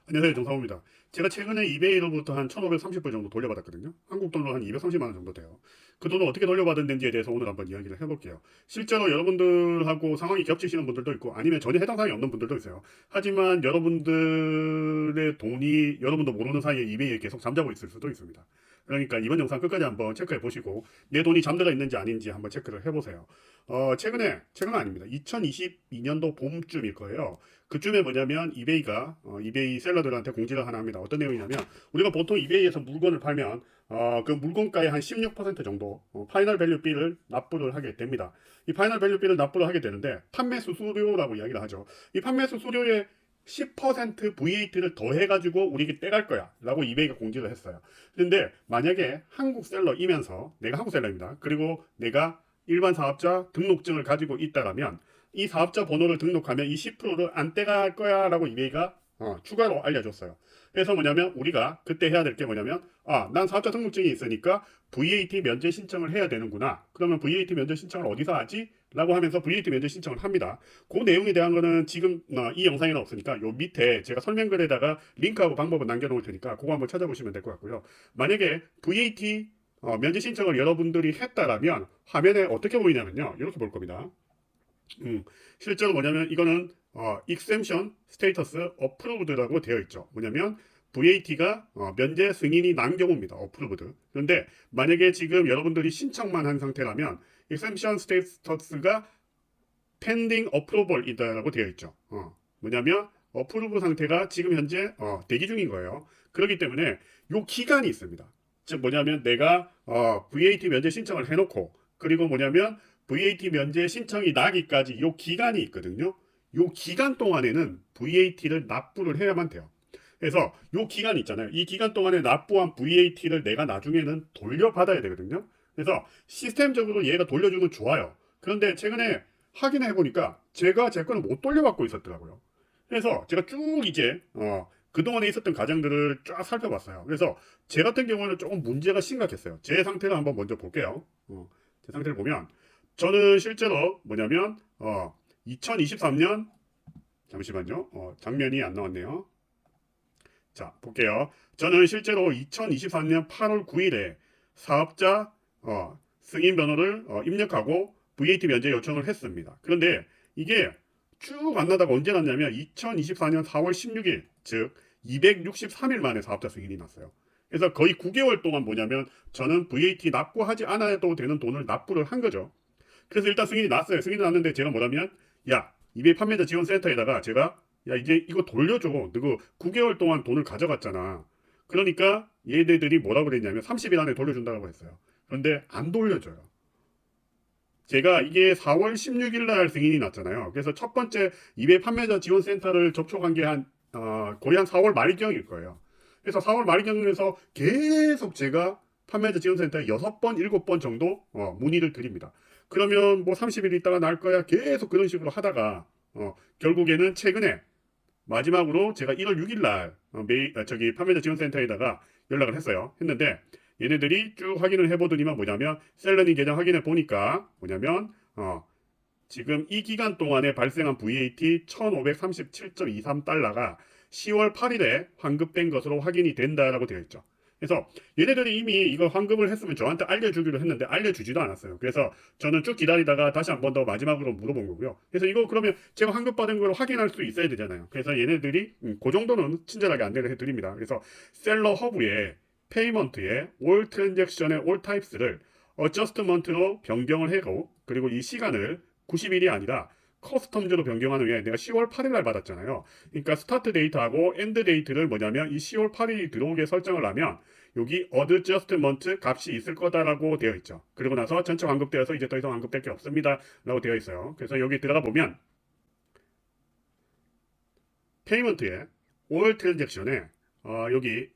안녕하세요, 정상호입니다. 제가 최근에 이베이로부터 한 1,530불 정도 돌려받았거든요. 한국 돈으로 한 230만 원 정도 돼요. 그 돈을 어떻게 돌려받았는지에 대해서 오늘 한번 이야기를 해볼게요. 실제로 여러분들하고 상황이 겹치시는 분들도 있고 아니면 전혀 해당 사항이 없는 분들도 있어요. 하지만 여러분들의 돈이 여러분도 모르는 사이에 이베이에 계속 잠자고 있을 수도 있습니다. 그러니까 이번 영상 끝까지 한번 체크해 보시고 내 돈이 잠들어 있는지 아닌지 한번 체크를 해보세요. 최근은 아닙니다. 2022년도 봄쯤일 거예요. 그쯤에 뭐냐면 이베이가 이베이 셀러들한테 공지를 하나 합니다. 어떤 내용이냐면 우리가 보통 이베이에서 물건을 팔면 그 물건가의 한 16% 정도 파이널 밸류 비를 납부를 하게 됩니다. 이 파이널 밸류 비를 납부를 하게 되는데 판매 수수료라고 이야기를 하죠. 이 판매 수수료의 10% VAT를 더해가지고 우리에게 떼갈 거야 라고 이베이가 공지를 했어요. 그런데 만약에 한국 셀러이면서 내가 한국 셀러입니다. 그리고 내가 일반 사업자 등록증을 가지고 있다라면 이 사업자 번호를 등록하면 이 10%를 안 떼갈 거야 라고 이메이가 추가로 알려줬어요. 그래서 뭐냐면 우리가 그때 해야 될 게 뭐냐면 난 사업자 등록증이 있으니까 VAT 면제 신청을 해야 되는구나. 그러면 VAT 면제 신청을 어디서 하지? 라고 하면서 VAT 면제 신청을 합니다. 그 내용에 대한 거는 지금 이 영상에는 없으니까 요 밑에 제가 설명글에다가 링크하고 방법을 남겨놓을 테니까 그거 한번 찾아보시면 될 것 같고요. 만약에 VAT 면제 신청을 여러분들이 했다라면 화면에 어떻게 보이냐면요. 이렇게 볼 겁니다. 실제로 뭐냐면 이거는 exemption status approved라고 되어 있죠. 뭐냐면 VAT가 면제 승인이 난 경우입니다. approved. 그런데 만약에 지금 여러분들이 신청만 한 상태라면 exemption status가 pending approval이다라고 되어 있죠. 뭐냐면 approve 상태가 지금 현재 대기 중인 거예요. 그렇기 때문에 요 기간이 있습니다. 즉 뭐냐면 내가 VAT 면제 신청을 해놓고 그리고 뭐냐면 VAT 면제 신청이 나기까지 요 기간이 있거든요. 요 기간 동안에는 VAT를 납부를 해야만 돼요. 그래서 요 기간 있잖아요. 이 기간 동안에 납부한 VAT를 내가 나중에는 돌려받아야 되거든요. 그래서 시스템적으로 얘가 돌려주면 좋아요. 그런데 최근에 확인해 보니까 제가 제 거는 못 돌려받고 있었더라고요. 그래서 제가 쭉 이제 그동안에 있었던 과정들을 쫙 살펴봤어요. 그래서 제 같은 경우는 조금 문제가 심각했어요. 제 상태를 한번 먼저 볼게요. 제 상태를 보면 저는 실제로 뭐냐면 2023년 잠시만요. 장면이 안 나왔네요. 자, 볼게요. 저는 실제로 2023년 8월 9일에 사업자 승인 번호를 입력하고 VAT 면제 요청을 했습니다. 그런데 이게 쭉 안 나다가 언제 났냐면 2024년 4월 16일, 즉 263일 만에 사업자 승인이 났어요. 그래서 거의 9개월 동안 뭐냐면 저는 VAT 납부하지 않아도 되는 돈을 납부를 한 거죠. 그래서 일단 승인이 났어요. 승인이 났는데 제가 뭐라면 야, 이베이 판매자 지원센터에다가 제가 야, 이제 이거 돌려줘. 너그 9개월 동안 돈을 가져갔잖아. 그러니까 얘네들이 뭐라고 그랬냐면 30일 안에 돌려준다고 했어요. 그런데 안 돌려줘요. 제가 이게 4월 16일 날 승인이 났잖아요. 그래서 첫 번째 이베이 판매자 지원센터를 접촉한 게 거의 한 4월 말경일 거예요. 그래서 4월 말경에서 계속 제가 판매자 지원센터에 6번, 7번 정도 문의를 드립니다. 그러면 뭐 30일 있다가 날 거야. 계속 그런 식으로 하다가 결국에는 최근에 마지막으로 제가 1월 6일 날 저기 판매자 지원센터에다가 연락을 했어요. 했는데 얘네들이 쭉 확인을 해보더니만 뭐냐면 셀러닝 계정 확인해 보니까 뭐냐면 지금 이 기간 동안에 발생한 VAT 1537.23달러가 10월 8일에 환급된 것으로 확인이 된다라고 되어 있죠. 그래서 얘네들이 이미 이거 환급을 했으면 저한테 알려주기로 했는데 알려주지도 않았어요. 그래서 저는 쭉 기다리다가 다시 한 번 더 마지막으로 물어본 거고요. 그래서 이거 그러면 제가 환급받은 걸 확인할 수 있어야 되잖아요. 그래서 얘네들이 그 정도는 친절하게 안내를 해드립니다. 그래서 셀러 허브에 페이먼트에 올 트랜잭션의 올 타입스를 어저스트먼트로 변경을 하고 그리고 이 시간을 90일이 아니라 커스텀즈로 변경한 후에 내가 10월 8일 날 받았잖아요. 그러니까 스타트 데이트하고 엔드 데이트를 뭐냐면 이 10월 8일이 들어오게 설정을 하면 여기 어드저스트먼트 값이 있을 거다라고 되어 있죠. 그리고 나서 전체 환급되어서 이제 더 이상 환급될 게 없습니다. 라고 되어 있어요. 그래서 여기 들어가 보면 페이먼트에 올 트랜잭션에 여기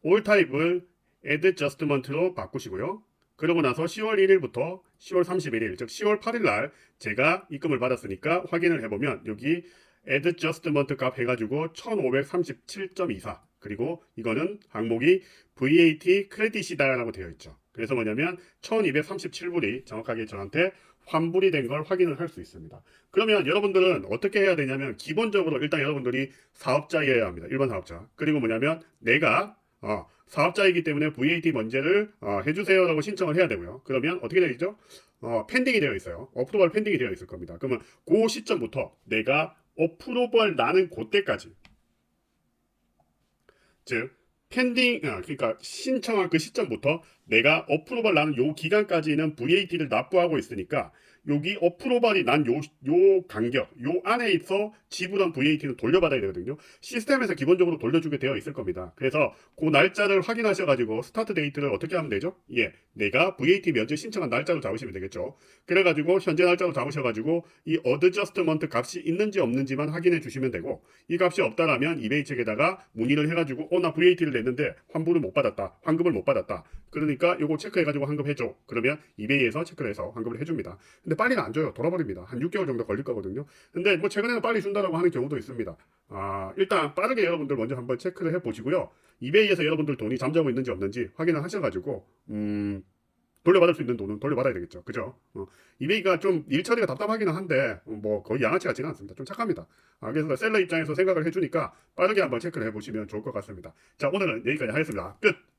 올 타입을 adjustment로 바꾸시고요. 그러고 나서 10월 1일부터 10월 31일, 즉 10월 8일 날 제가 입금을 받았으니까 확인을 해보면 여기 adjustment 값 해가지고 1537.24 그리고 이거는 항목이 VAT 크레딧이다라고 되어 있죠. 그래서 뭐냐면 1237불이 정확하게 저한테 환불이 된 걸 확인을 할 수 있습니다. 그러면 여러분들은 어떻게 해야 되냐면 기본적으로 일단 여러분들이 사업자여야 합니다. 일반 사업자. 그리고 뭐냐면 내가 사업자이기 때문에 VAT 면제를 해주세요라고 신청을 해야 되고요. 그러면 어떻게 되죠? 펜딩이 되어 있어요. 어프로벌 펜딩이 되어 있을 겁니다. 그러면 그 시점부터 내가 어프로벌 나는 그때까지, 즉 그러니까 신청한 그 시점부터 내가 어프로벌 나는 요 기간까지는 VAT를 납부하고 있으니까 여기 어프로벌이 난 요 간격, 요 안에 있어 지불한 VAT는 돌려받아야 되거든요. 시스템에서 기본적으로 돌려주게 되어 있을 겁니다. 그래서 그 날짜를 확인하셔가지고 스타트 데이트를 어떻게 하면 되죠? 예, 내가 VAT 면제 신청한 날짜로 잡으시면 되겠죠. 그래가지고 현재 날짜로 잡으셔가지고 이 어드저스트먼트 값이 있는지 없는지만 확인해 주시면 되고, 이 값이 없다라면 이베이 측에다가 문의를 해가지고 나 VAT를 냈는데 환불을 못 받았다, 환급을 못 받았다. 그러니까 요거 체크해가지고 환급해줘. 그러면 이베이에서 체크를 해서 환급을 해줍니다. 근데 빨리는 안 줘요. 돌아버립니다. 한 6개월 정도 걸릴 거거든요. 근데 뭐 최근에는 빨리 준다라고 하는 경우도 있습니다. 일단 빠르게 여러분들 먼저 한번 체크를 해보시고요. 이베이에서 여러분들 돈이 잠자고 있는지 없는지 확인을 하셔가지고 돌려받을 수 있는 돈은 돌려받아야 되겠죠. 그죠? 이베이가 좀 일처리가 답답하기는 한데 뭐 거의 양아치 같지는 않습니다. 좀 착합니다. 그래서 셀러 입장에서 생각을 해주니까 빠르게 한번 체크를 해보시면 좋을 것 같습니다. 자, 오늘은 여기까지 하겠습니다. 끝!